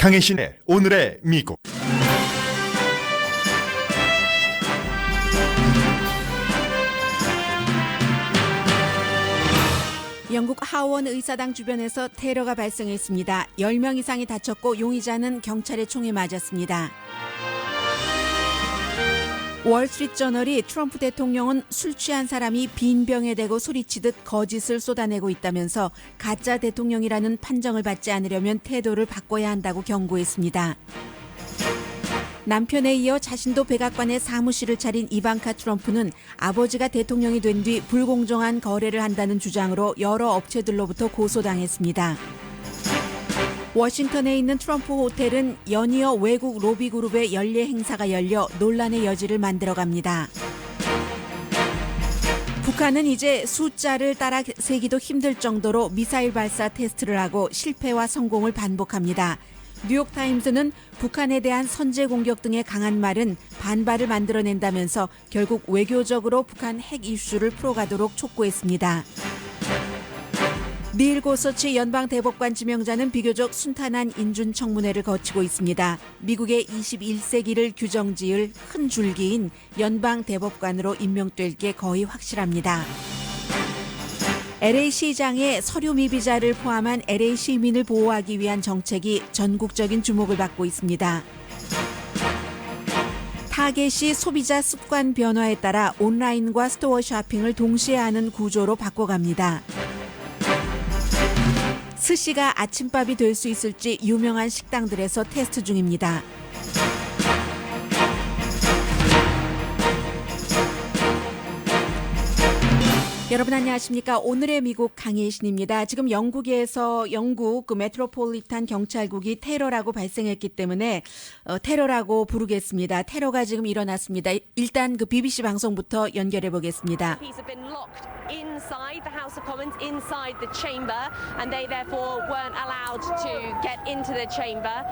강혜신의 오늘의 미국. 영국 하원 의사당 주변에서 테러가 발생했습니다. 10명 이상이 다쳤고 용의자는 경찰의 총에 맞았습니다. 월스트리트저널이 트럼프 대통령은 술 취한 사람이 빈 병에 대고 소리치듯 거짓을 쏟아내고 있다면서 가짜 대통령이라는 판정을 받지 않으려면 태도를 바꿔야 한다고 경고했습니다. 남편에 이어 자신도 백악관에 사무실을 차린 이방카 트럼프는 아버지가 대통령이 된 뒤 불공정한 거래를 한다는 주장으로 여러 업체들로부터 고소당했습니다. 워싱턴에 있는 트럼프 호텔은 연이어 외국 로비 그룹의 연례 행사가 열려 논란의 여지를 만들어갑니다. 북한은 이제 숫자를 따라 세기도 힘들 정도로 미사일 발사 테스트를 하고 실패와 성공을 반복합니다. 뉴욕타임스는 북한에 대한 선제 공격 등의 강한 말은 반발을 만들어낸다면서 결국 외교적으로 북한 핵 이슈를 풀어가도록 촉구했습니다. 닐 고서치 연방 대법관 지명자는 비교적 순탄한 인준 청문회를 거치고 있습니다. 미국의 21세기를 규정지을 큰 줄기인 연방 대법관으로 임명될 게 거의 확실합니다. LA시장의 서류 미비자를 포함한 LA 시민을 보호하기 위한 정책이 전국적인 주목을 받고 있습니다. 타겟이 소비자 습관 변화에 따라 온라인과 스토어 쇼핑을 동시에 하는 구조로 바꿔갑니다. 스시가 아침밥이 될 수 있을지 유명한 식당들에서 테스트 중입니다. 여러분 안녕하십니까? 오늘의 미국 강혜신입니다. 지금 영국에서 영국 메트로폴리탄 경찰국이 테러라고 발생했기 때문에 테러라고 부르겠습니다. 테러가 지금 일어났습니다. 일단 그 BBC 방송부터 연결해 보겠습니다. Inside the House of Commons, inside the chamber, and they therefore weren't allowed to get into the chamber.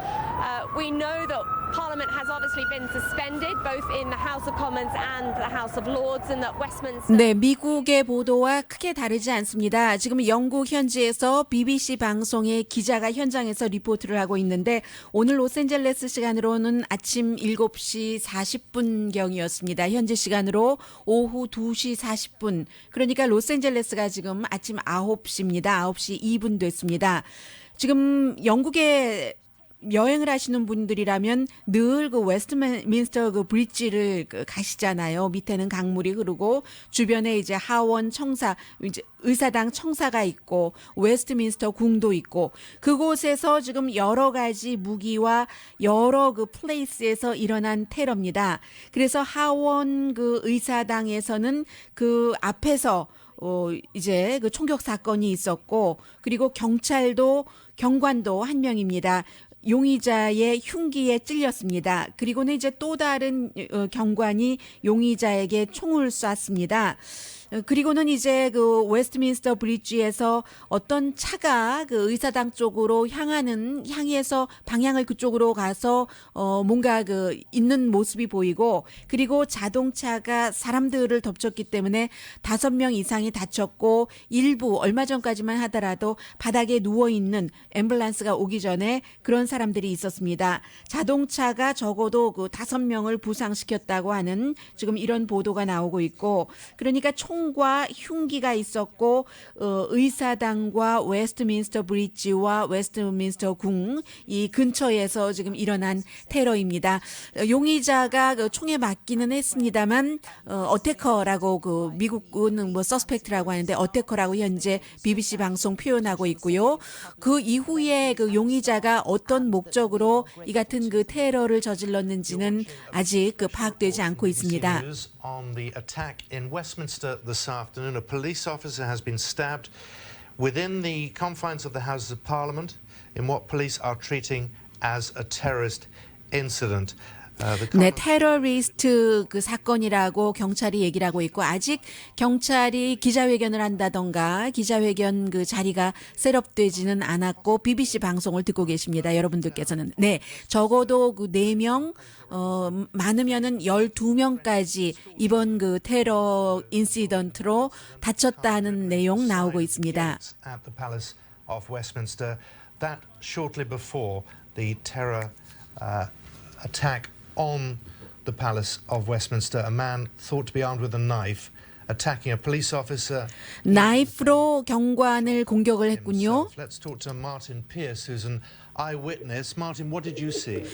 We know that Parliament has obviously been suspended both in the House of Commons and the House of Lords, and that Westminster. 네, 미국의 보도와 크게 다르지 않습니다. 지금 영국 현지에서 BBC 방송의 기자가 현장에서 리포트를 하고 있는데 오늘 로스앤젤레스 시간으로는 아침 7시 40분경이었습니다. 현지 시간으로 오후 2시 40분. 그러니까 로스앤젤레스가 지금 아침 9시입니다. 9시 2분 됐습니다. 지금 영국에 여행을 하시는 분들이라면 늘 그 웨스트민스터 그 브릿지를 가시잖아요. 밑에는 강물이 흐르고 주변에 이제 하원 청사, 이제 의사당 청사가 있고 웨스트민스터 궁도 있고 그곳에서 지금 여러 가지 무기와 여러 그 플레이스에서 일어난 테러입니다. 그래서 하원 그 의사당에서는 그 앞에서 이제 그 총격 사건이 있었고 그리고 경관도 한 명입니다. 용의자의 흉기에 찔렸습니다. 그리고는 이제 또 다른 경관이 용의자에게 총을 쐈습니다. 그리고는 이제 그 웨스트민스터 브리지에서 어떤 차가 그 의사당 쪽으로 향해서 방향을 그쪽으로 가서 뭔가 그 있는 모습이 보이고 그리고 자동차가 사람들을 덮쳤기 때문에 5명 이상이 다쳤고 일부 얼마 전까지만 하더라도 바닥에 누워 있는 앰뷸런스가 오기 전에 그런 사람들이 있었습니다. 자동차가 적어도 그 5명을 부상시켰다고 하는 지금 이런 보도가 나오고 있고 그러니까 총과 흉기가 있었고 의사당과 웨스트민스터 브리지와 웨스트민스터 궁 이 근처에서 지금 일어난 테러입니다. 용의자가 그 총에 맞기는 했습니다만 어태커라고 그 미국은 뭐 서스펙트라고 하는데 어태커라고 현재 BBC 방송 표현하고 있고요. 그 이후에 그 용의자가 어떤 목적으로 이 같은 그 테러를 저질렀는지는 아직 그 파악되지 않고 있습니다. On the attack in Westminster this afternoon, a police officer has been stabbed within the confines of the Houses of Parliament in what police are treating as a terrorist incident. 네, 테러리스트 그 사건이라고 경찰이 얘기를 하고 있고 아직 경찰이 기자회견을 한다던가 기자회견 그 자리가 셋업되지는 않았고 BBC 방송을 듣고 계십니다. 여러분들께서는. 네, 적어도 그 4명 많으면은 12명까지 이번 그 테러 인시던트로 다쳤다는 내용 나오고 있습니다. At the Palace of Westminster, that shortly before the terror attack on the Palace of Westminster. A man thought to be armed with a knife attacking a police officer. 나이프로 경관을 공격을 했군요. himself. Let's talk to Martin Pierce, who's an eyewitness. Martin, what did you see?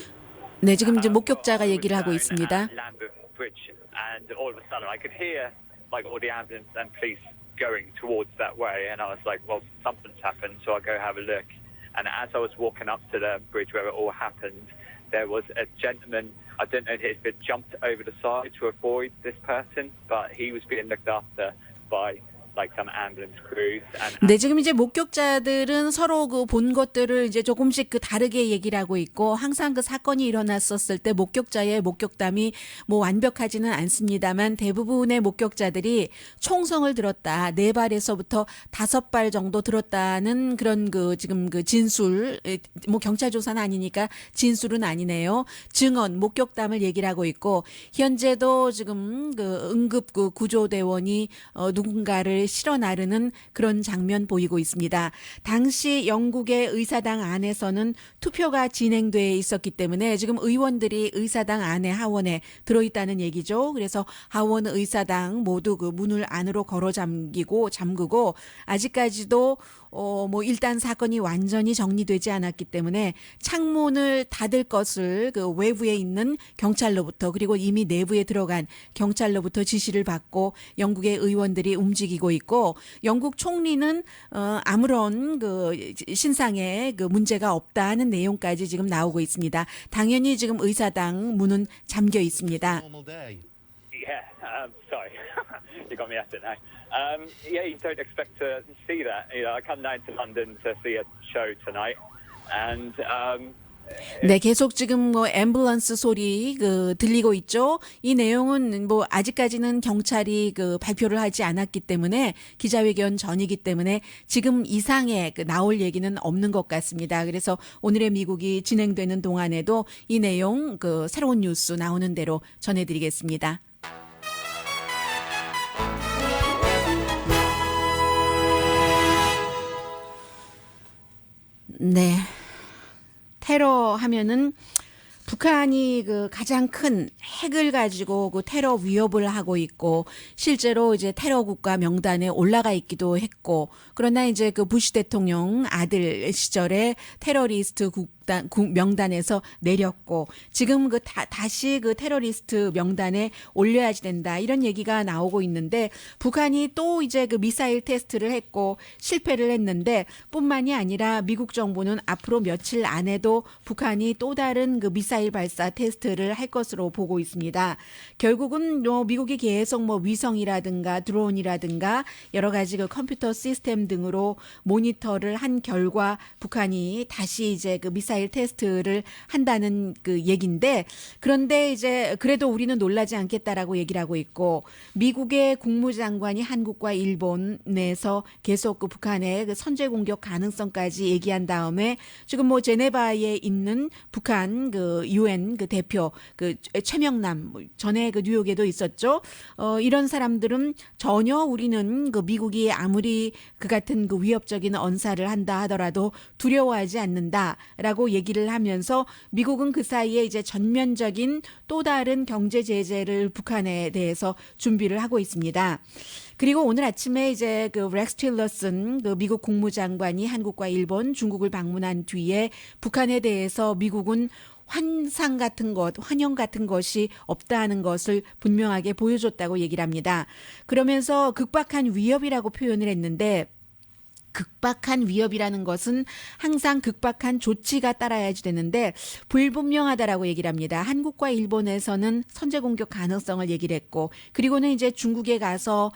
네, 지금 이제 목격자가 얘기를 하고 있습니다. Lambeth Bridge, and all of a sudden I could hear like all the ambulance and police going towards that way, and I was like, well, something's happened, so I go have a look. And as I was walking up to the bridge where it all happened, there was a gentleman. I don't know if he'd jumped over the side to avoid this person, but he was being looked after by like some ambulance crews. 네, 지금 이제 목격자들은 서로 그 본 것들을 이제 조금씩 그 다르게 얘기를 하고 있고, 항상 그 사건이 일어났었을 때 목격자의 목격담이 뭐 완벽하지는 않습니다만 대부분의 목격자들이 총성을 들었다, 4발에서부터 5발 정도 들었다는 그런 그 지금 그 진술, 뭐 경찰 조사는 아니니까 진술은 아니네요. 증언, 목격담을 얘기를 하고 있고, 현재도 지금 그 응급 그 구조대원이 누군가를 실어 나르는 그런 장면 보이고 있습니다. 당시 영국의 의사당 안에서는 투표가 진행돼 있었기 때문에 지금 의원들이 의사당 안에 하원에 들어있다는 얘기죠. 그래서 하원 의사당 모두 그 문을 안으로 걸어 잠그고 아직까지도 뭐 일단 사건이 완전히 정리되지 않았기 때문에 창문을 닫을 것을 그 외부에 있는 경찰로부터, 그리고 이미 내부에 들어간 경찰로부터 지시를 받고 영국의 의원들이 움직이고 있고, 영국 총리는 아무런 그 신상에 그 문제가 없다는 내용까지 지금 나오고 있습니다. 당연히 지금 의사당 문은 잠겨 있습니다. Normal day. Yeah, sorry, you got me at it now. Yeah, you don't expect to see that. You know, I come down to London to see a show tonight, and 네, 계속 지금 뭐 앰뷸런스 소리 그 들리고 있죠. 이 내용은 뭐 아직까지는 경찰이 그 발표를 하지 않았기 때문에, 기자회견 전이기 때문에 지금 이상의 그 나올 얘기는 없는 것 같습니다. 그래서 오늘의 미국이 진행되는 동안에도 이 내용 그 새로운 뉴스 나오는 대로 전해드리겠습니다. 네. 테러 하면은 북한이 그 가장 큰 핵을 가지고 그 테러 위협을 하고 있고, 실제로 이제 테러 국가 명단에 올라가 있기도 했고, 그러나 이제 그 부시 대통령 아들 시절에 테러리스트 명단에서 내렸고, 지금 그 다시 그 테러리스트 명단에 올려야지 된다, 이런 얘기가 나오고 있는데, 북한이 또 이제 그 미사일 테스트를 했고 실패를 했는데, 뿐만이 아니라 미국 정부는 앞으로 며칠 안에도 북한이 또 다른 그 미사일 발사 테스트를 할 것으로 보고 있습니다. 결국은 미국이 계속 뭐 위성이라든가 드론이라든가 여러 가지 그 컴퓨터 시스템 등으로 모니터를 한 결과 북한이 다시 이제 그 미사일 테스트를 한다는 그 얘기인데, 그런데 이제 그래도 우리는 놀라지 않겠다라고 얘기를 하고 있고, 미국의 국무장관이 한국과 일본에서 계속 그 북한의 그 선제 공격 가능성까지 얘기한 다음에, 지금 뭐 제네바에 있는 북한 그 UN 그 대표 그 최명남, 전에 그 뉴욕에도 있었죠. 이런 사람들은 전혀 우리는 그 미국이 아무리 그 같은 그 위협적인 언사를 한다 하더라도 두려워하지 않는다라고 얘기를 하면서, 미국은 그 사이에 이제 전면적인 또 다른 경제 제재를 북한에 대해서 준비를 하고 있습니다. 그리고 오늘 아침에 이제 그 렉스 틸러슨 그 미국 국무장관이 한국과 일본, 중국을 방문한 뒤에 북한에 대해서 미국은 환영 같은 것이 없다는 것을 분명하게 보여줬다고 얘기를 합니다. 그러면서 극박한 위협이라고 표현을 했는데, 극박한 위협이라는 것은 항상 극박한 조치가 따라야지 되는데 불분명하다라고 얘기를 합니다. 한국과 일본에서는 선제 공격 가능성을 얘기를 했고, 그리고는 이제 중국에 가서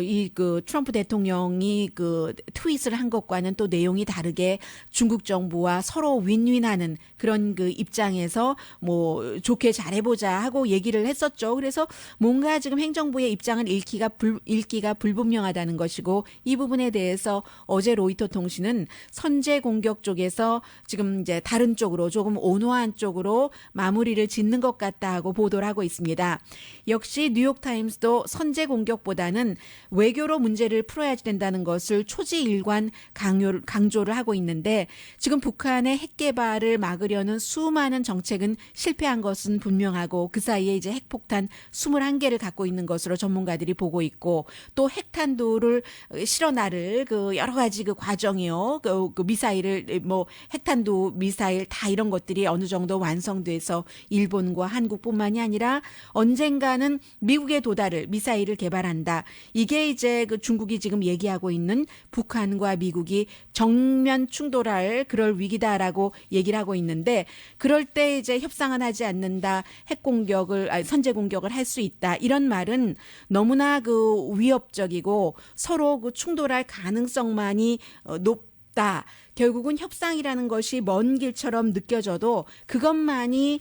이 그 트럼프 대통령이 그 트윗을 한 것과는 또 내용이 다르게 중국 정부와 서로 윈윈하는 그런 그 입장에서 뭐 좋게 잘해보자 하고 얘기를 했었죠. 그래서 뭔가 지금 행정부의 입장을 읽기가 불분명하다는 것이고, 이 부분에 대해서 어제 로이터 통신은 선제 공격 쪽에서 지금 이제 다른 쪽으로 조금 온화한 쪽으로 마무리를 짓는 것 같다 하고 보도를 하고 있습니다. 역시 뉴욕타임스도 선제 공격보다는 외교로 문제를 풀어야 된다는 것을 초지일관 강조를 하고 있는데 지금 북한의 핵 개발을 막으려는 수많은 정책은 실패한 것은 분명하고 그 사이에 이제 핵폭탄 21개를 갖고 있는 것으로 전문가들이 보고 있고 또 핵탄두를 실어 나를 그 여러 가지 그 과정이요. 그 미사일을 뭐 핵탄두 미사일 다 이런 것들이 어느 정도 완성돼서 일본과 한국뿐만이 아니라 언젠가는 미국에 도달을 미사일을 개발한다. 이게 이제 그 중국이 지금 얘기하고 있는 북한과 미국이 정면 충돌할 그럴 위기다라고 얘기를 하고 있는데 그럴 때 이제 협상은 하지 않는다. 핵 공격을 선제 공격을 할 수 있다. 이런 말은 너무나 그 위협적이고 서로 그 충돌할 가능성만이 높다. 결국은 협상이라는 것이 먼 길처럼 느껴져도 그것만이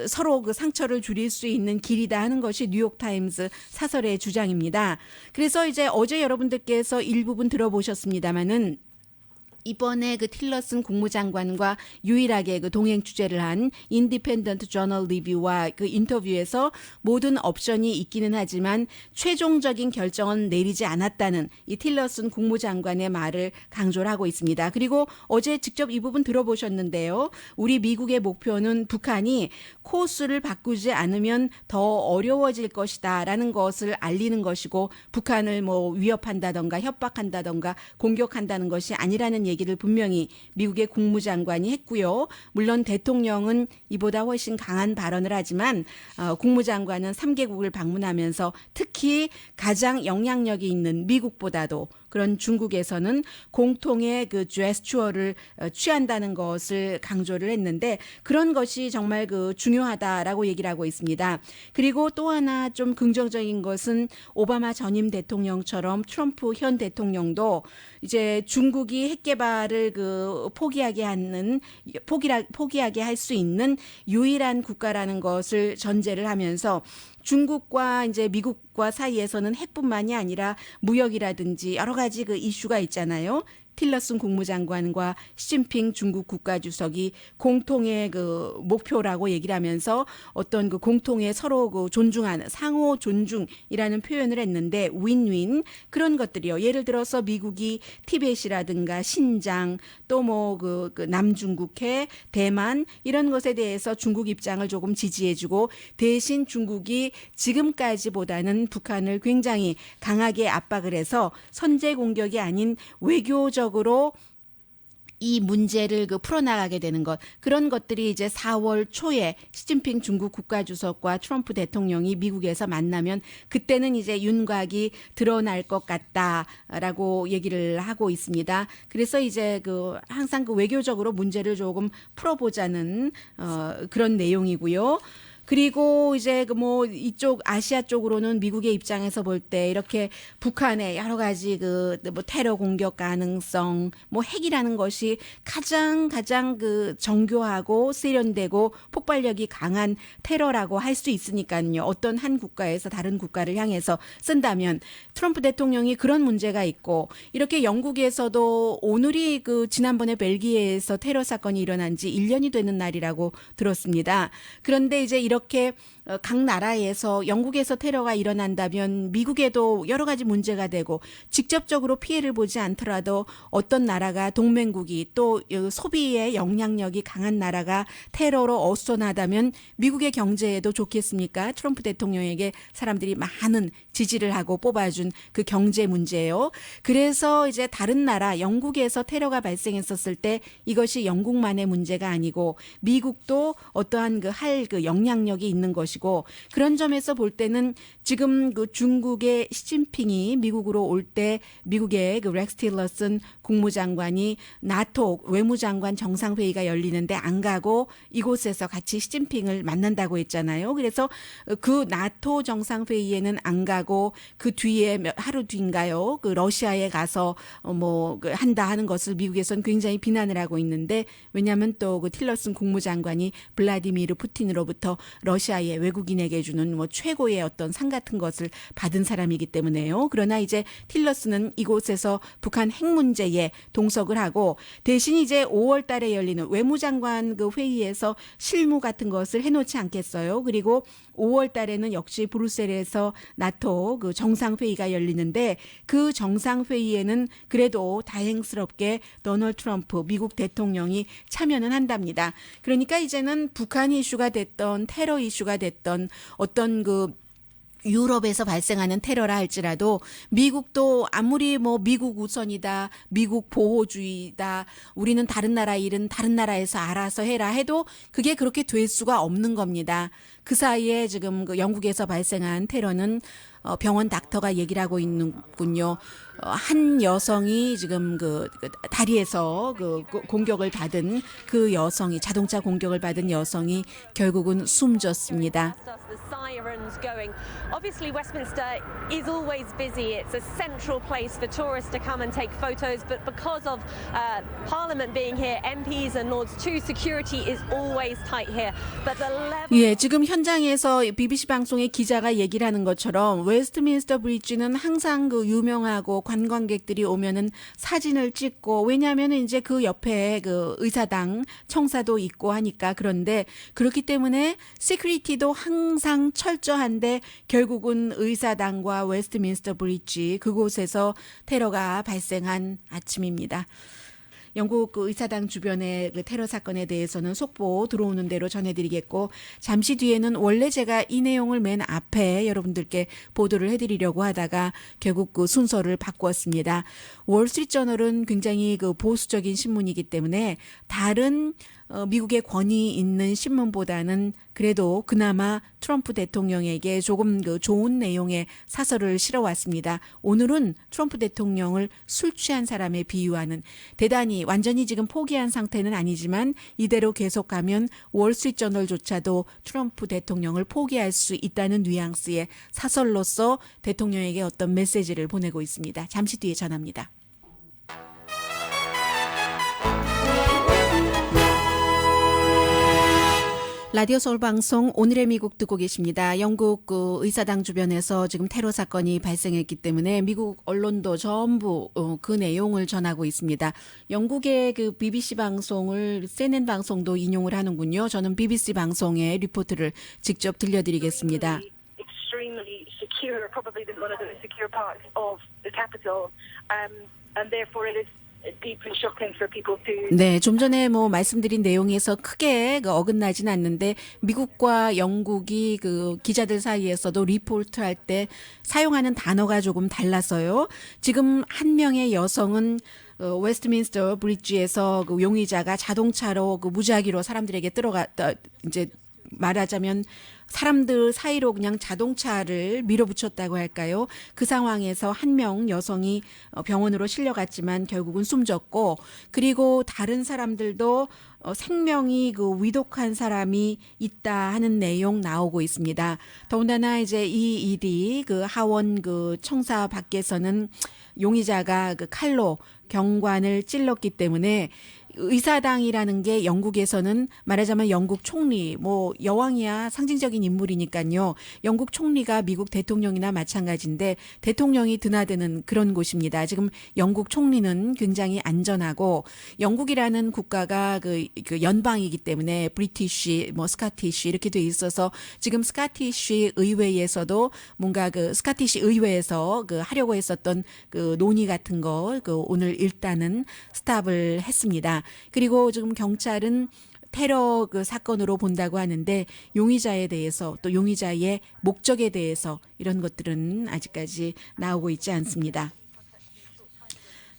서로 그 상처를 줄일 수 있는 길이다 하는 것이 뉴욕타임스 사설의 주장입니다. 그래서 이제 어제 여러분들께서 일부분 들어보셨습니다마는 이번에 그 틸러슨 국무장관과 유일하게 그 동행 취재를 한 인디펜던트 저널 리뷰와 그 인터뷰에서 모든 옵션이 있기는 하지만 최종적인 결정은 내리지 않았다는 이 틸러슨 국무장관의 말을 강조를 하고 있습니다. 그리고 어제 직접 이 부분 들어보셨는데요. 우리 미국의 목표는 북한이 코스를 바꾸지 않으면 더 어려워질 것이다라는 것을 알리는 것이고 북한을 뭐 위협한다던가 협박한다던가 공격한다는 것이 아니라는 얘기를 분명히 미국의 국무장관이 했고요. 물론 대통령은 이보다 훨씬 강한 발언을 하지만 국무장관은 3개국을 방문하면서 특히 가장 영향력이 있는 미국보다도 그런 중국에서는 공통의 그 제스처를 취한다는 것을 강조를 했는데 그런 것이 정말 그 중요하다라고 얘기를 하고 있습니다. 그리고 또 하나 좀 긍정적인 것은 오바마 전임 대통령처럼 트럼프 현 대통령도 이제 중국이 핵 개발을 그 포기하게 할 수 있는 유일한 국가라는 것을 전제를 하면서 중국과 이제 미국과 사이에서는 핵뿐만이 아니라 무역이라든지 여러 가지 그 이슈가 있잖아요. 틸러슨 국무장관과 시진핑 중국 국가주석이 공통의 그 목표라고 얘기를 하면서 어떤 그 공통의 서로 그 존중하는 상호 존중이라는 표현을 했는데 윈윈 그런 것들이요. 예를 들어서 미국이 티벳이라든가 신장 또 뭐 그 남중국해 대만 이런 것에 대해서 중국 입장을 조금 지지해주고 대신 중국이 지금까지보다는 북한을 굉장히 강하게 압박을 해서 선제 공격이 아닌 외교적으로 이 문제를 그 풀어나가게 되는 것 그런 것들이 이제 4월 초에 시진핑 중국 국가주석과 트럼프 대통령이 미국에서 만나면 그때는 이제 윤곽이 드러날 것 같다라고 얘기를 하고 있습니다. 그래서 이제 그 항상 그 외교적으로 문제를 조금 풀어보자는 그런 내용이고요. 그리고 이제 그 뭐 이쪽 아시아 쪽으로는 미국의 입장에서 볼 때 이렇게 북한의 여러 가지 그 뭐 테러 공격 가능성, 뭐 핵이라는 것이 가장 그 정교하고 세련되고 폭발력이 강한 테러라고 할 수 있으니까요. 어떤 한 국가에서 다른 국가를 향해서 쓴다면 트럼프 대통령이 그런 문제가 있고 이렇게 영국에서도 오늘이 그 지난번에 벨기에에서 테러 사건이 일어난 지 1년이 되는 날이라고 들었습니다. 그런데 이제 이렇게 각 나라에서 영국에서 테러가 일어난다면 미국에도 여러 가지 문제가 되고 직접적으로 피해를 보지 않더라도 어떤 나라가 동맹국이 또 소비의 영향력이 강한 나라가 테러로 어수선하다면 미국의 경제에도 좋겠습니까? 트럼프 대통령에게 사람들이 많은 지지를 하고 뽑아준 그 경제 문제예요. 그래서 이제 다른 나라 영국에서 테러가 발생했었을 때 이것이 영국만의 문제가 아니고 미국도 어떠한 그 할 그 영향력이 있는 것이고 그런 점에서 볼 때는 지금 그 중국의 시진핑이 미국으로 올 때 미국의 그 렉스 틸러슨 국무장관이 나토 외무장관 정상회의가 열리는데 안 가고 이곳에서 같이 시진핑을 만난다고 했잖아요. 그래서 그 나토 정상회의에는 안 가고 그 뒤에 하루 뒤인가요? 그 러시아에 가서 뭐 한다 하는 것을 미국에서는 굉장히 비난을 하고 있는데 왜냐하면 또 그 틸러슨 국무장관이 블라디미르 푸틴으로부터 러시아의 외국인에게 주는 뭐 최고의 어떤 상 같은 것을 받은 사람이기 때문에요. 그러나 이제 틸러스는 이곳에서 북한 핵 문제에 동석을 하고 대신 이제 5월 달에 열리는 외무장관 그 회의에서 실무 같은 것을 해놓지 않겠어요. 그리고 5월 달에는 역시 브뤼셀에서 나토 그 정상회의가 열리는데 그 정상회의에는 그래도 다행스럽게 도널드 트럼프 미국 대통령이 참여는 한답니다. 그러니까 이제는 북한 이슈가 됐던 테러 이슈가 됐던 어떤 그 유럽에서 발생하는 테러라 할지라도 미국도 아무리 뭐 미국 우선이다, 미국 보호주의다, 우리는 다른 나라 일은 다른 나라에서 알아서 해라 해도 그게 그렇게 될 수가 없는 겁니다. 그 사이에 지금 그 영국에서 발생한 테러는 병원 닥터가 얘기를 하고 있는군요. 한 여성이 지금 그 다리에서 그 공격을 받은 그 여성이 자동차 공격을 받은 여성이 결국은 숨졌습니다. The sirens going. Obviously, Westminster is always busy. It's a central place for tourists to come and take photos. But because of Parliament being here, MPs and Lords too, security is always tight here. But the level. 예, 지금 현장에서 BBC 방송의 기자가 얘기를 하는 것처럼 웨스트민스터 브리지는 항상 그 유명하고 관광객들이 오면은 사진을 찍고 왜냐하면은 이제 그 옆에 그 의사당 청사도 있고 하니까 그런데 그렇기 때문에 시큐리티도 항상 철저한데 결국은 의사당과 웨스트민스터 브리지 그곳에서 테러가 발생한 아침입니다. 영국 그 의사당 주변의 그 테러 사건에 대해서는 속보 들어오는 대로 전해드리겠고 잠시 뒤에는 원래 제가 이 내용을 맨 앞에 여러분들께 보도를 해드리려고 하다가 결국 그 순서를 바꾸었습니다. 월스트리트저널은 굉장히 그 보수적인 신문이기 때문에 다른 미국의 권위 있는 신문보다는 그래도 그나마 트럼프 대통령에게 조금 그 좋은 내용의 사설을 실어왔습니다. 오늘은 트럼프 대통령을 술 취한 사람에 비유하는 대단히 완전히 지금 포기한 상태는 아니지만 이대로 계속 가면 월스트리트저널조차도 트럼프 대통령을 포기할 수 있다는 뉘앙스의 사설로서 대통령에게 어떤 메시지를 보내고 있습니다. 잠시 뒤에 전합니다. 라디오 서울 방송 오늘의 미국 듣고 계십니다. 영국 그 의사당 주변에서 지금 테러 사건이 발생했기 때문에 미국 언론도 전부 그 내용을 전하고 있습니다. 영국의 그 BBC 방송을 CNN 방송도 인용을 하는군요. 저는 BBC 방송의 리포트를 직접 들려드리겠습니다. Extremely secure, probably one of the secure parts of the capital, and therefore it is deeply shocking for people to. 네, 좀 전에 뭐 말씀드린 내용에서 크게 그 어긋나진 않는데 미국과 영국이 그 기자들 사이에서도 리포트할 때 사용하는 단어가 조금 달라서요. 지금 한 명의 여성은 웨스트민스터 브리지에서 그 용의자가 자동차로 그 무작위로 사람들에게 이제 말하자면 사람들 사이로 그냥 자동차를 밀어붙였다고 할까요? 그 상황에서 한 명 여성이 병원으로 실려갔지만 결국은 숨졌고 그리고 다른 사람들도 생명이 그 위독한 사람이 있다 하는 내용 나오고 있습니다. 더군다나 이제 이 일이 그 하원 그 청사 밖에서는 용의자가 그 칼로 경관을 찔렀기 때문에 의사당이라는 게 영국에서는 말하자면 영국 총리, 뭐 여왕이야 상징적인 인물이니까요. 영국 총리가 미국 대통령이나 마찬가지인데 대통령이 드나드는 그런 곳입니다. 지금 영국 총리는 굉장히 안전하고 영국이라는 국가가 그 연방이기 때문에 브리티시, 뭐 스카티시 이렇게 돼 있어서 지금 스카티시 의회에서도 뭔가 그 스카티시 의회에서 그 하려고 했었던 그 논의 같은 거 그 오늘 일단은 스탑을 했습니다. 그리고 지금 경찰은 테러 그 사건으로 본다고 하는데 용의자에 대해서 또 용의자의 목적에 대해서 이런 것들은 아직까지 나오고 있지 않습니다.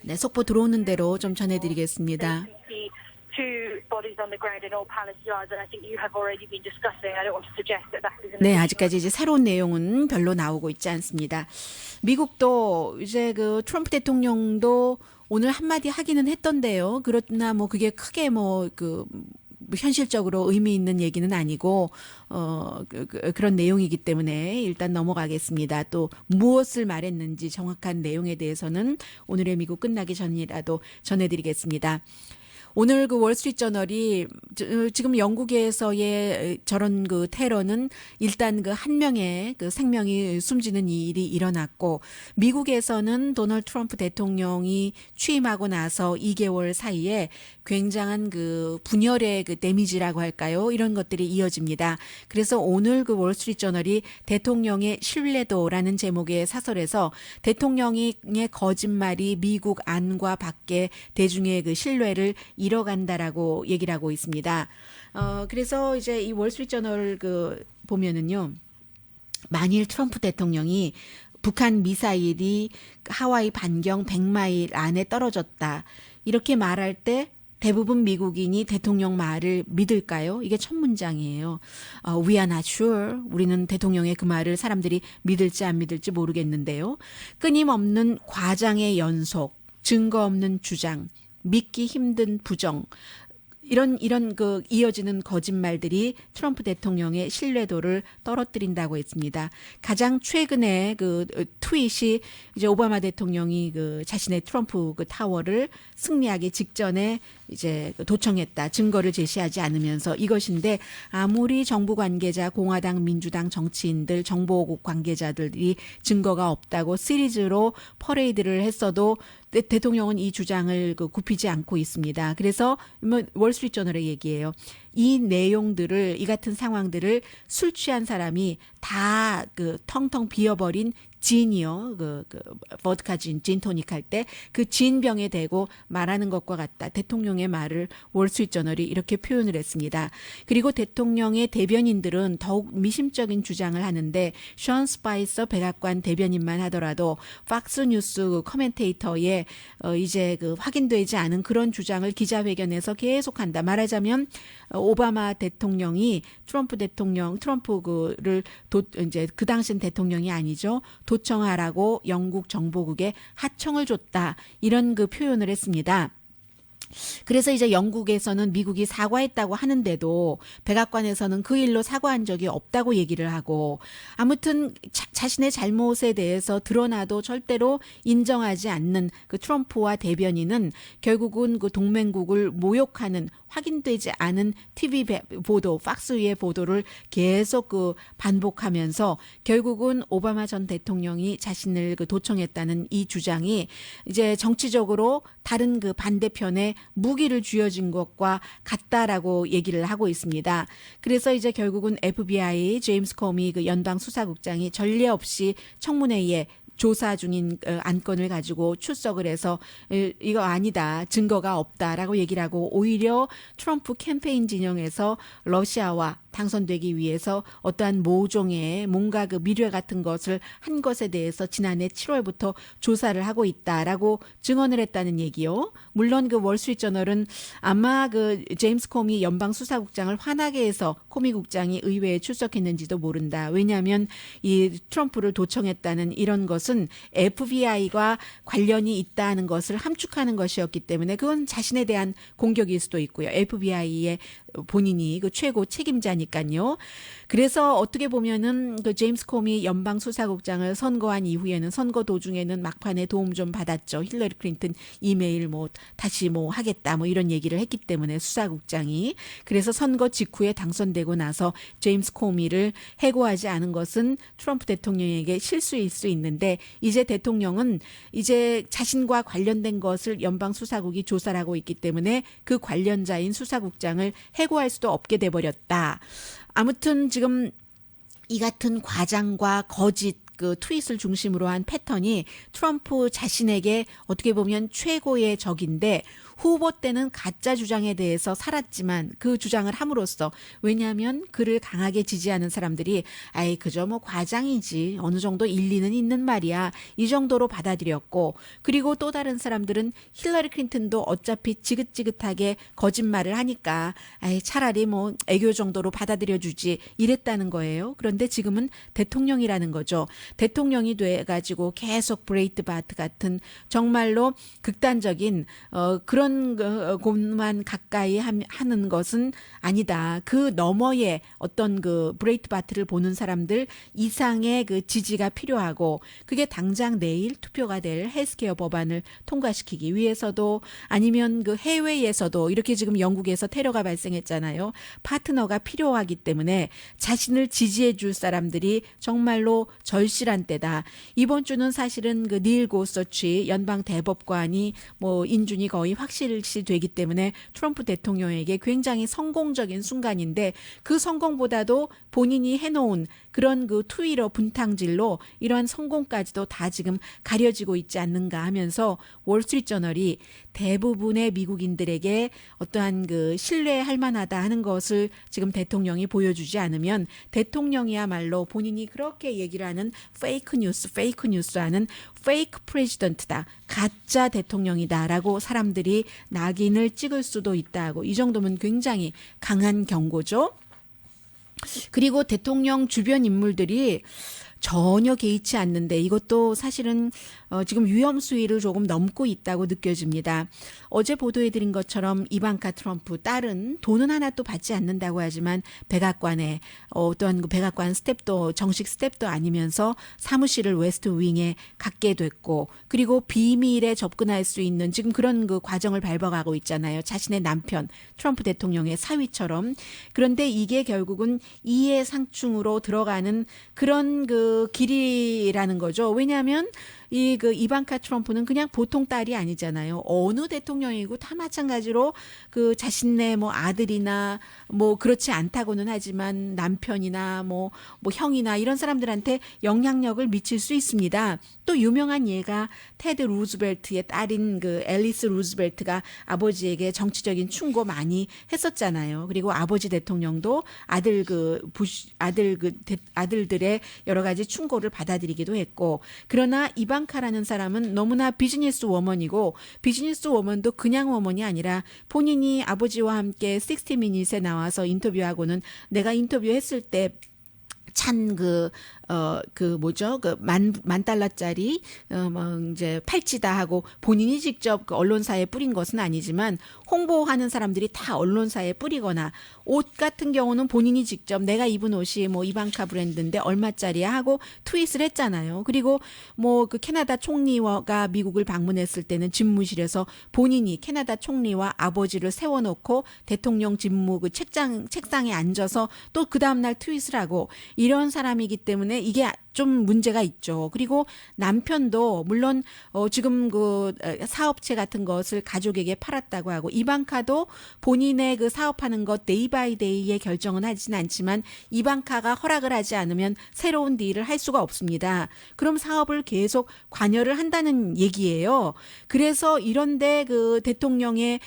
네, 속보 들어오는 대로 좀 전해드리겠습니다. 네, 아직까지 이제 새로운 내용은 별로 나오고 있지 않습니다. 미국도 이제 그 트럼프 대통령도 오늘 한마디 하기는 했던데요. 그러나 뭐 그게 크게 뭐 그 현실적으로 의미 있는 얘기는 아니고 그런 내용이기 때문에 일단 넘어가겠습니다. 또 무엇을 말했는지 정확한 내용에 대해서는 오늘의 미국 끝나기 전이라도 전해드리겠습니다. 오늘 그 월스트리트저널이 지금 영국에서의 저런 그 테러는 일단 그 한 명의 그 생명이 숨지는 일이 일어났고 미국에서는 도널드 트럼프 대통령이 취임하고 나서 2개월 사이에 굉장한 그 분열의 그 데미지라고 할까요? 이런 것들이 이어집니다. 그래서 오늘 그 월스트리트저널이 대통령의 신뢰도라는 제목의 사설에서 대통령의 거짓말이 미국 안과 밖의 대중의 그 신뢰를 잃어간다라고 얘기를 하고 있습니다. 그래서 이제 이 월스트리트저널 그 보면은요. 만일 트럼프 대통령이 북한 미사일이 하와이 반경 100마일 안에 떨어졌다. 이렇게 말할 때 대부분 미국인이 대통령 말을 믿을까요? 이게 첫 문장이에요. We are not sure. 우리는 대통령의 그 말을 사람들이 믿을지 안 믿을지 모르겠는데요. 끊임없는 과장의 연속, 증거 없는 주장, 믿기 힘든 부정, 이런 그 이어지는 거짓말들이 트럼프 대통령의 신뢰도를 떨어뜨린다고 했습니다. 가장 최근에 그 트윗이 이제 오바마 대통령이 그 자신의 트럼프 그 타워를 승리하기 직전에 이제 도청했다. 증거를 제시하지 않으면서 이것인데 아무리 정부 관계자, 공화당, 민주당 정치인들, 정보국 관계자들이 증거가 없다고 시리즈로 퍼레이드를 했어도 대통령은 이 주장을 굽히지 않고 있습니다. 그래서 월스트리트저널의 얘기예요. 이 내용들을 이 같은 상황들을 술 취한 사람이 다 그 텅텅 비어버린 진이요, 보드카 진 토닉 할 때 그 진병에 대고 말하는 것과 같다. 대통령의 말을 월스트리트저널이 이렇게 표현을 했습니다. 그리고 대통령의 대변인들은 더욱 미심적인 주장을 하는데 션 스파이서 백악관 대변인만 하더라도 팍스뉴스 코멘테이터의 이제 그 확인되지 않은 그런 주장을 기자회견에서 계속한다. 말하자면 오바마 대통령이 트럼프를 이제 그 당시엔 대통령이 아니죠. 도청하라고 영국 정보국에 하청을 줬다. 이런 그 표현을 했습니다. 그래서 이제 영국에서는 미국이 사과했다고 하는데도 백악관에서는 그 일로 사과한 적이 없다고 얘기를 하고 아무튼 자신의 잘못에 대해서 드러나도 절대로 인정하지 않는 그 트럼프와 대변인은 결국은 그 동맹국을 모욕하는 확인되지 않은 TV 보도, 팍스위의 보도를 계속 그 반복하면서 결국은 오바마 전 대통령이 자신을 그 도청했다는 이 주장이 이제 정치적으로 다른 그 반대편에 무기를 쥐어진 것과 같다라고 얘기를 하고 있습니다. 그래서 이제 결국은 FBI 제임스 코미 그 연방 수사국장이 전례 없이 청문회에 조사 중인 안건을 가지고 출석을 해서 이거 아니다. 증거가 없다라고 얘기를 하고 오히려 트럼프 캠페인 진영에서 러시아와 당선되기 위해서 어떠한 모종의 뭔가 그 미래 같은 것을 한 것에 대해서 지난해 7월부터 조사를 하고 있다라고 증언을 했다는 얘기요. 물론 그 월스트리트저널은 아마 그 제임스 코미 연방 수사국장을 화나게 해서 코미 국장이 의회에 출석했는지도 모른다. 왜냐하면 이 트럼프를 도청했다는 이런 것은 FBI가 관련이 있다는 것을 함축하는 것이었기 때문에 그건 자신에 대한 공격일 수도 있고요. FBI의 본인이 그 최고 책임자니까요. 그래서 어떻게 보면은 그 제임스 코미 연방 수사국장을 선거한 이후에는 선거 도중에는 막판에 도움 좀 받았죠. 힐러리 클린턴 이메일 뭐 다시 뭐 하겠다 뭐 이런 얘기를 했기 때문에 수사국장이 그래서 선거 직후에 당선되고 나서 제임스 코미를 해고하지 않은 것은 트럼프 대통령에게 실수일 수 있는데 이제 대통령은 이제 자신과 관련된 것을 연방 수사국이 조사를 하고 있기 때문에 그 관련자인 수사국장을 해고할 수도 없게 돼버렸다. 아무튼 지금 이 같은 과장과 거짓 그 트윗을 중심으로 한 패턴이 트럼프 자신에게 어떻게 보면 최고의 적인데 후보 때는 가짜 주장에 대해서 살았지만 그 주장을 함으로써 왜냐하면 그를 강하게 지지하는 사람들이 아이 그저 뭐 과장이지 어느 정도 일리는 있는 말이야 이 정도로 받아들였고 그리고 또 다른 사람들은 힐러리 클린턴도 어차피 지긋지긋하게 거짓말을 하니까 아이 차라리 뭐 애교 정도로 받아들여주지 이랬다는 거예요. 그런데 지금은 대통령이라는 거죠. 대통령이 돼가지고 계속 브레이트바트 같은 정말로 극단적인 그런 그런 곳만 가까이 하는 것은 아니다. 그 너머에 어떤 그 브레이트바트를 보는 사람들 이상의 그 지지가 필요하고 그게 당장 내일 투표가 될 헬스케어 법안을 통과시키기 위해서도 아니면 그 해외에서도 이렇게 지금 영국에서 테러가 발생했잖아요. 파트너가 필요하기 때문에 자신을 지지해 줄 사람들이 정말로 절실한 때다. 이번 주는 사실은 그 닐 고서치 연방 대법관이 뭐 인준이 거의 확실시 되기 때문에 트럼프 대통령에게 굉장히 성공적인 순간인데 그 성공보다도 본인이 해놓은 그런 그 트위터 분탕질로 이러한 성공까지도 다 지금 가려지고 있지 않는가 하면서 월스트리트저널이 대부분의 미국인들에게 어떠한 그 신뢰할 만하다 하는 것을 지금 대통령이 보여주지 않으면 대통령이야말로 본인이 그렇게 얘기를 하는 페이크 뉴스 하는 페이크 프레지던트다. 가짜 대통령이다라고 사람들이 낙인을 찍을 수도 있다고 이 정도면 굉장히 강한 경고죠. 그리고 대통령 주변 인물들이 전혀 개의치 않는데 이것도 사실은 지금 위험 수위를 조금 넘고 있다고 느껴집니다. 어제 보도해드린 것처럼 이방카 트럼프 딸은 돈은 하나도 받지 않는다고 하지만 백악관에 어떤 그 백악관 스텝도 정식 스텝도 아니면서 사무실을 웨스트 윙에 갖게 됐고 그리고 비밀에 접근할 수 있는 지금 그런 그 과정을 밟아가고 있잖아요. 자신의 남편 트럼프 대통령의 사위처럼. 그런데 이게 결국은 이해상충으로 들어가는 그런 그 길이라는 거죠. 왜냐하면 이 그 이방카 트럼프는 그냥 보통 딸이 아니잖아요. 어느 대통령이고 다 마찬가지로 그 자신네 뭐 아들이나 뭐 그렇지 않다고는 하지만 남편이나 뭐 형이나 이런 사람들한테 영향력을 미칠 수 있습니다. 또 유명한 예가 테드 루즈벨트의 딸인 그 앨리스 루즈벨트가 아버지에게 정치적인 충고 많이 했었잖아요. 그리고 아버지 대통령도 아들들의 여러 가지 충고를 받아들이기도 했고 그러나 이방카라는 사람은 너무나 비즈니스 워먼이고 비즈니스 워먼도 그냥 워먼이 아니라 본인이 아버지와 함께 60미닛에 나와서 인터뷰하고는 내가 인터뷰했을 때 찬 만 달러짜리 이제 팔찌다 하고 본인이 직접 그 언론사에 뿌린 것은 아니지만 홍보하는 사람들이 다 언론사에 뿌리거나 옷 같은 경우는 본인이 직접 내가 입은 옷이 뭐 이방카 브랜드인데 얼마짜리야 하고 트윗을 했잖아요. 그리고 뭐 그 캐나다 총리가 미국을 방문했을 때는 집무실에서 본인이 캐나다 총리와 아버지를 세워놓고 대통령 집무 그 책상에 앉아서 또 그 다음날 트윗을 하고 이런 사람이기 때문에 이게 좀 문제가 있죠. 그리고 남편도 물론 지금 그 사업체 같은 것을 가족에게 팔았다고 하고 이방카도 본인의 그 사업하는 것 데이 바이 데이의 결정은 하지는 않지만 이방카가 허락을 하지 않으면 새로운 딜을 할 수가 없습니다. 그럼 사업을 계속 관여를 한다는 얘기예요. 그래서 이런데 그 대통령의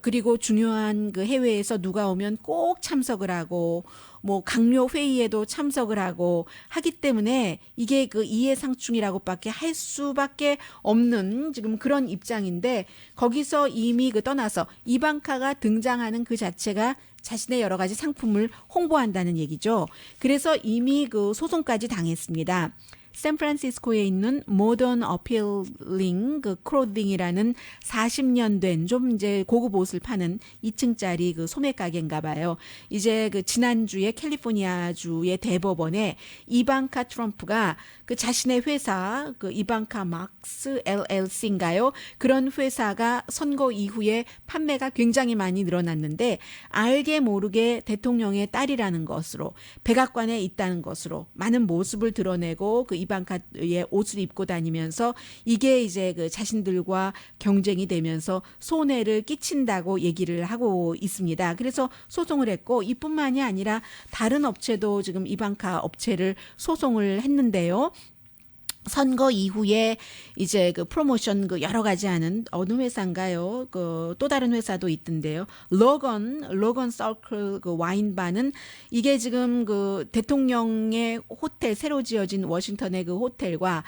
그리고 중요한 그 해외에서 누가 오면 꼭 참석을 하고 뭐 강요 회의에도 참석을 하고 하기 때문에 이게 그 이해상충이라고밖에 할 수밖에 없는 지금 그런 입장인데 거기서 이미 그 떠나서 이방카가 등장하는 그 자체가 자신의 여러 가지 상품을 홍보한다는 얘기죠. 그래서 이미 그 소송까지 당했습니다. 샌프란시스코에 있는 모던 어필링 그 클로딩이라는 40년 된 좀 이제 고급 옷을 파는 2층짜리 그 소매 가게인가 봐요. 이제 그 지난주에 캘리포니아주의 대법원에 이방카 트럼프가 그 자신의 회사 그 이방카 막스 LLC인가요? 그런 회사가 선거 이후에 판매가 굉장히 많이 늘어났는데 알게 모르게 대통령의 딸이라는 것으로 백악관에 있다는 것으로 많은 모습을 드러내고 그 이방카의 옷을 입고 다니면서 이게 이제 그 자신들과 경쟁이 되면서 손해를 끼친다고 얘기를 하고 있습니다. 그래서 소송을 했고 이뿐만이 아니라 다른 업체도 지금 이방카 업체를 소송을 했는데요. 선거 이후에 이제 그 프로모션 그 여러 가지 하는 어느 회사인가요? 그 또 다른 회사도 있던데요. 로건 서클 그 와인바는 이게 지금 그 대통령의 호텔 새로 지어진 워싱턴의 그 호텔과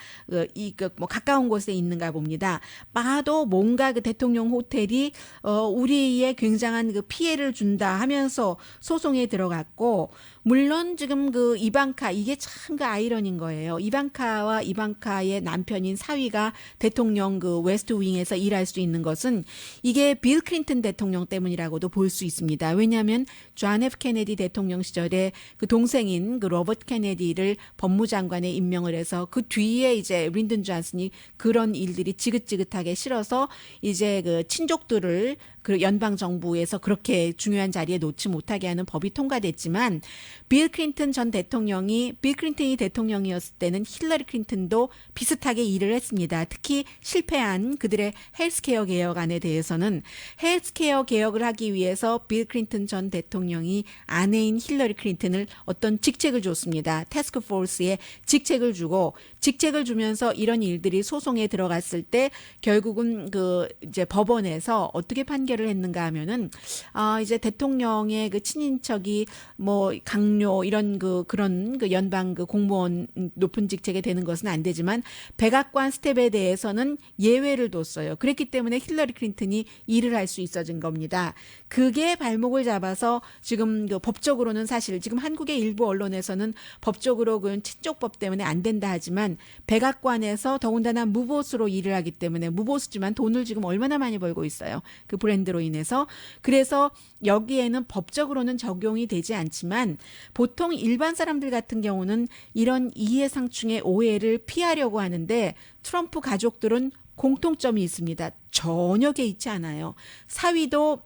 뭐 가까운 곳에 있는가 봅니다. 봐도 뭔가 그 대통령 호텔이 우리의 굉장한 그 피해를 준다 하면서 소송에 들어갔고 물론 지금 그 이방카 이게 참 그 아이러니인 거예요. 이방카와 이방카의 남편인 사위가 대통령 그 웨스트 윙에서 일할 수 있는 것은 이게 빌 클린턴 대통령 때문이라고도 볼 수 있습니다. 왜냐하면 존 F 케네디 대통령 시절에 그 동생인 그 로버트 케네디를 법무장관에 임명을 해서 그 뒤에 이제 린든 존슨이 그런 일들이 지긋지긋하게 싫어서 이제 그 친족들을 그 연방 정부에서 그렇게 중요한 자리에 놓지 못하게 하는 법이 통과됐지만 빌 클린턴 전 대통령이 빌 클린턴이 대통령이었을 때는 힐러리 클린턴도 비슷하게 일을 했습니다. 특히 실패한 그들의 헬스케어 개혁안에 대해서는 헬스케어 개혁을 하기 위해서 빌 클린턴 전 대통령이 아내인 힐러리 클린턴을 어떤 직책을 줬습니다. 태스크포스에 직책을 주면서 이런 일들이 소송에 들어갔을 때 결국은 그 이제 법원에서 어떻게 판결을 했는가 하면은 이제 대통령의 그 친인척이 뭐 강요 이런 그런 그 연방 그 공무원 높은 직책에 되는 것은 안 되지만 백악관 스텝에 대해서는 예외를 뒀어요. 그랬기 때문에 힐러리 클린턴이 일을 할 수 있어진 겁니다. 그게 발목을 잡아서 지금 그 법적으로는 사실 지금 한국의 일부 언론에서는 법적으로 그 친족법 때문에 안 된다 하지만 백악관에서 더군다나 무보수로 일을 하기 때문에 무보수지만 돈을 지금 얼마나 많이 벌고 있어요. 그 브랜드로 인해서. 그래서 여기에는 법적으로는 적용이 되지 않지만 보통 일반 사람들 같은 경우는 이런 이해상충의 오해를 피하려고 하는데 트럼프 가족들은 공통점이 있습니다. 전혀 개의치 않아요. 사위도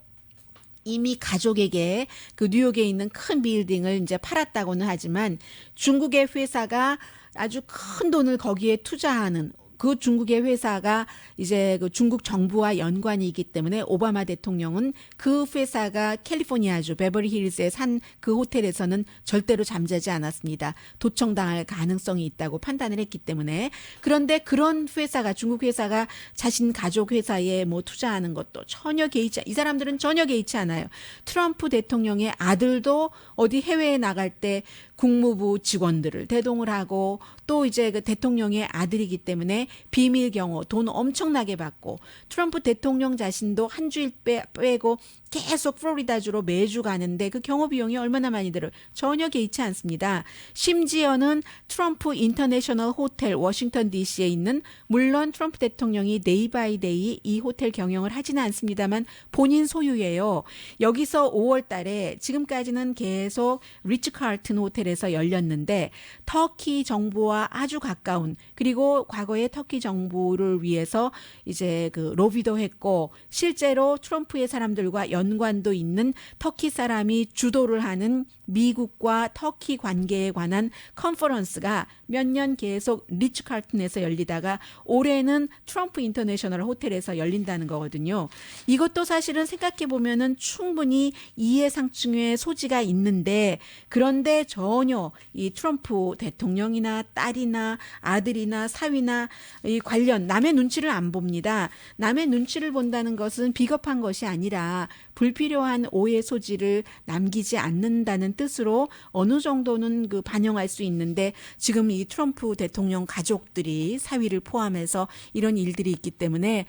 이미 가족에게 그 뉴욕에 있는 큰 빌딩을 이제 팔았다고는 하지만 중국의 회사가 아주 큰 돈을 거기에 투자하는 그 중국의 회사가 이제 그 중국 정부와 연관이 있기 때문에 오바마 대통령은 그 회사가 캘리포니아주 베버리 힐즈에 산 그 호텔에서는 절대로 잠자지 않았습니다. 도청당할 가능성이 있다고 판단을 했기 때문에. 그런데 그런 회사가 중국 회사가 자신 가족 회사에 뭐 투자하는 것도 전혀 개의치 이 사람들은 전혀 개의치 않아요. 트럼프 대통령의 아들도 어디 해외에 나갈 때 국무부 직원들을 대동을 하고 또 이제 그 대통령의 아들이기 때문에 비밀 경호 돈 엄청나게 받고 트럼프 대통령 자신도 한 주일 빼고 계속 플로리다주로 매주 가는데 그 경호 비용이 얼마나 많이 들어요. 전혀 개의치 않습니다. 심지어는 트럼프 인터내셔널 호텔 워싱턴 DC에 있는 물론 트럼프 대통령이 데이 바이 데이 이 호텔 경영을 하지는 않습니다만 본인 소유예요. 여기서 5월 달에 지금까지는 계속 리츠 칼튼 호텔에서 열렸는데 터키 정부와 아주 가까운 그리고 과거에 터키 정부를 위해서 이제 그 로비도 했고 실제로 트럼프의 사람들과 연관도 있는 터키 사람이 주도를 하는 미국과 터키 관계에 관한 컨퍼런스가 몇 년 계속 리츠 칼튼에서 열리다가 올해는 트럼프 인터내셔널 호텔에서 열린다는 거거든요. 이것도 사실은 생각해 보면은 충분히 이해상충의 소지가 있는데 그런데 전혀 이 트럼프 대통령이나 딸이나 아들이나 사위나 이 관련 남의 눈치를 안 봅니다. 남의 눈치를 본다는 것은 비겁한 것이 아니라 불필요한 오해 소지를 남기지 않는다는 뜻으로 어느 정도는 그 반영할 수 있는데 지금 이 트럼프 대통령 가족들이 사위를 포함해서 이런 일들이 있기 때문에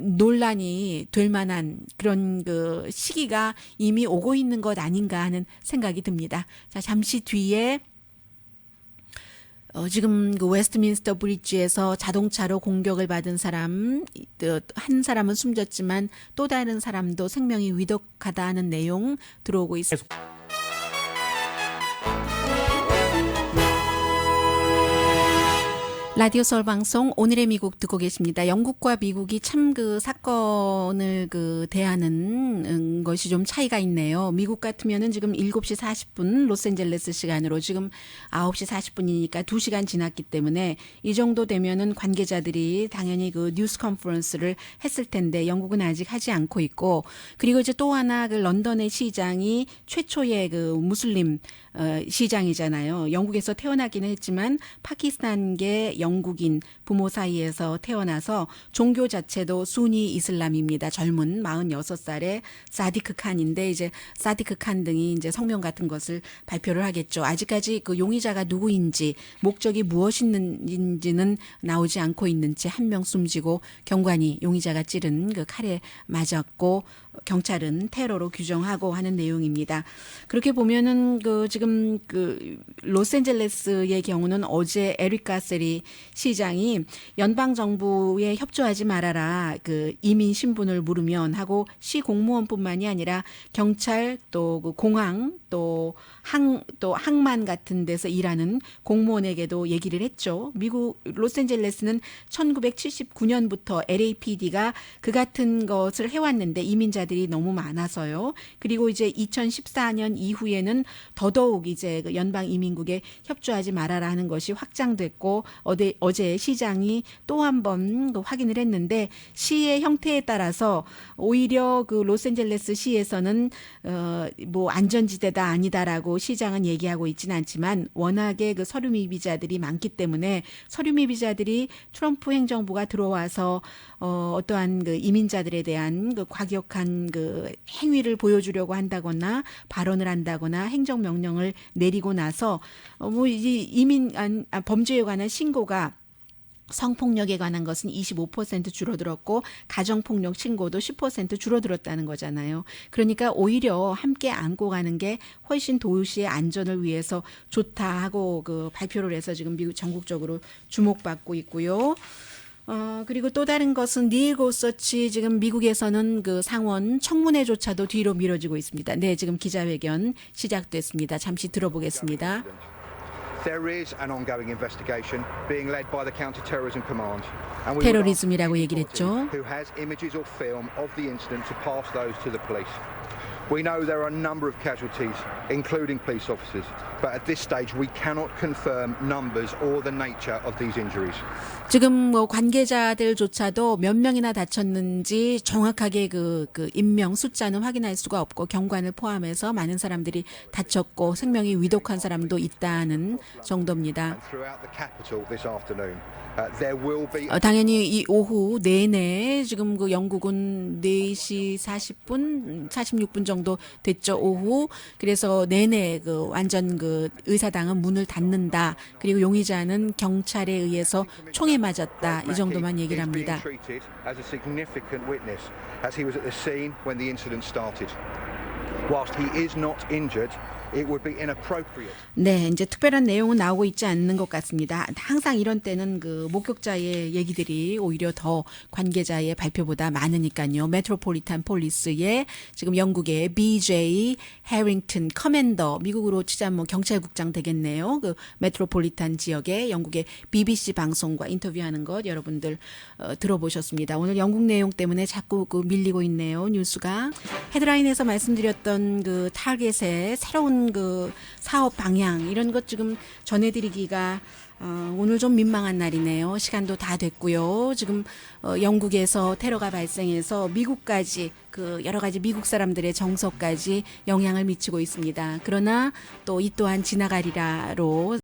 논란이 될 만한 그런 그 시기가 이미 오고 있는 것 아닌가 하는 생각이 듭니다. 자, 잠시 뒤에 지금 그 웨스트민스터 브리지에서 자동차로 공격을 받은 사람, 한 사람은 숨졌지만 또 다른 사람도 생명이 위독하다 하는 내용 들어오고 있습니다. 라디오 서울 방송 오늘의 미국 듣고 계십니다. 영국과 미국이 참 그 사건을 그 대하는 것이 좀 차이가 있네요. 미국 같으면은 지금 7시 40분 로스앤젤레스 시간으로 지금 9시 40분이니까 2시간 지났기 때문에 이 정도 되면은 관계자들이 당연히 그 뉴스 컨퍼런스를 했을 텐데 영국은 아직 하지 않고 있고 그리고 이제 또 하나 그 런던의 시장이 최초의 그 무슬림 시장이잖아요. 영국에서 태어나기는 했지만 파키스탄계 영국인 부모 사이에서 태어나서 종교 자체도 수니 이슬람입니다. 젊은 46살의 사디크 칸인데 이제 사디크 칸 등이 이제 성명 같은 것을 발표를 하겠죠. 아직까지 그 용의자가 누구인지 목적이 무엇인지는 나오지 않고 있는 채 한 명 숨지고 경관이 용의자가 찌른 그 칼에 맞았고 경찰은 테러로 규정하고 하는 내용입니다. 그렇게 보면은 그 지금 그 로스앤젤레스의 경우는 어제 에릭 가세리 시장이 연방 정부에 협조하지 말아라. 그 이민 신분을 물으면 하고 시 공무원뿐만이 아니라 경찰 또 그 공항 또 항만 같은 데서 일하는 공무원에게도 얘기를 했죠. 미국 로스앤젤레스는 1979년부터 LAPD가 그 같은 것을 해왔는데 이민자들이 너무 많아서요. 그리고 이제 2014년 이후에는 더더욱 이제 그 연방 이민국에 협조하지 말아라 하는 것이 확장됐고 어제 시장이 또 한 번 확인을 했는데 시의 형태에 따라서 오히려 그 로스앤젤레스 시에서는 뭐 안전지대다 아니다라고 시장은 얘기하고 있지는 않지만 워낙에 그 서류 미비자들이 많기 때문에 서류 미비자들이 트럼프 행정부가 들어와서 어떠한 그 이민자들에 대한 그 과격한 그 행위를 보여주려고 한다거나 발언을 한다거나 행정명령을 내리고 나서 뭐 이 범죄에 관한 신고가 성폭력에 관한 것은 25% 줄어들었고 가정폭력 신고도 10% 줄어들었다는 거잖아요. 그러니까 오히려 함께 안고 가는 게 훨씬 도시의 안전을 위해서 좋다 하고 그 발표를 해서 지금 미국 전국적으로 주목받고 있고요. 그리고 또 다른 것은 닐 고서치 지금 미국에서는 그 상원 청문회조차도 뒤로 미뤄지고 있습니다. 네, 지금 기자회견 시작됐습니다. 잠시 들어보겠습니다. There is an ongoing investigation being led by the Counter-Terrorism Command. And we would ask 테러리즘이라고 얘기를 했죠. who has images or film of the incident to pass those to the police. We know there are a number of casualties, including police officers, but at this stage we cannot confirm numbers or the nature of these injuries. 지금 뭐 관계자들조차도 몇 명이나 다쳤는지 정확하게 그 인명 숫자는 확인할 수가 없고 경관을 포함해서 많은 사람들이 다쳤고 생명이 위독한 사람도 있다는 정도입니다. Throughout the capital this afternoon, there will be 당연히 이 오후 내내 지금 그 영국은 4시 40분, 46분 정도 됐죠, 오후. 그래서 내내 그 완전 그 의사당은 문을 닫는다. 그리고 용의자는 경찰에 의해서 총에 맞았다. 이 정도만 얘기를 합니다. treated as a significant witness as he was at the scene when the incident started. Whilst he is not injured, it would be inappropriate. 네, 이제 특별한 내용은 나오고 있지 않는 것 같습니다. 항상 이런 때는 그 목격자의 얘기들이 오히려 더 관계자의 발표보다 많으니까요. 메트로폴리탄 폴리스의 지금 영국의 BJ 해링턴 커맨더, 미국으로 치자면 뭐 경찰국장 되겠네요. 그 메트로폴리탄 지역의 영국의 BBC 방송과 인터뷰하는 것 여러분들 들어보셨습니다. 오늘 영국 내용 때문에 자꾸 그 밀리고 있네요. 뉴스가. 헤드라인에서 말씀드렸던 그 타겟의 새로운 그 사업 방향 이런 것 지금 전해드리기가 오늘 좀 민망한 날이네요. 시간도 다 됐고요. 지금 영국에서 테러가 발생해서 미국까지 그 여러 가지 미국 사람들의 정서까지 영향을 미치고 있습니다. 그러나 또 이 또한 지나가리라로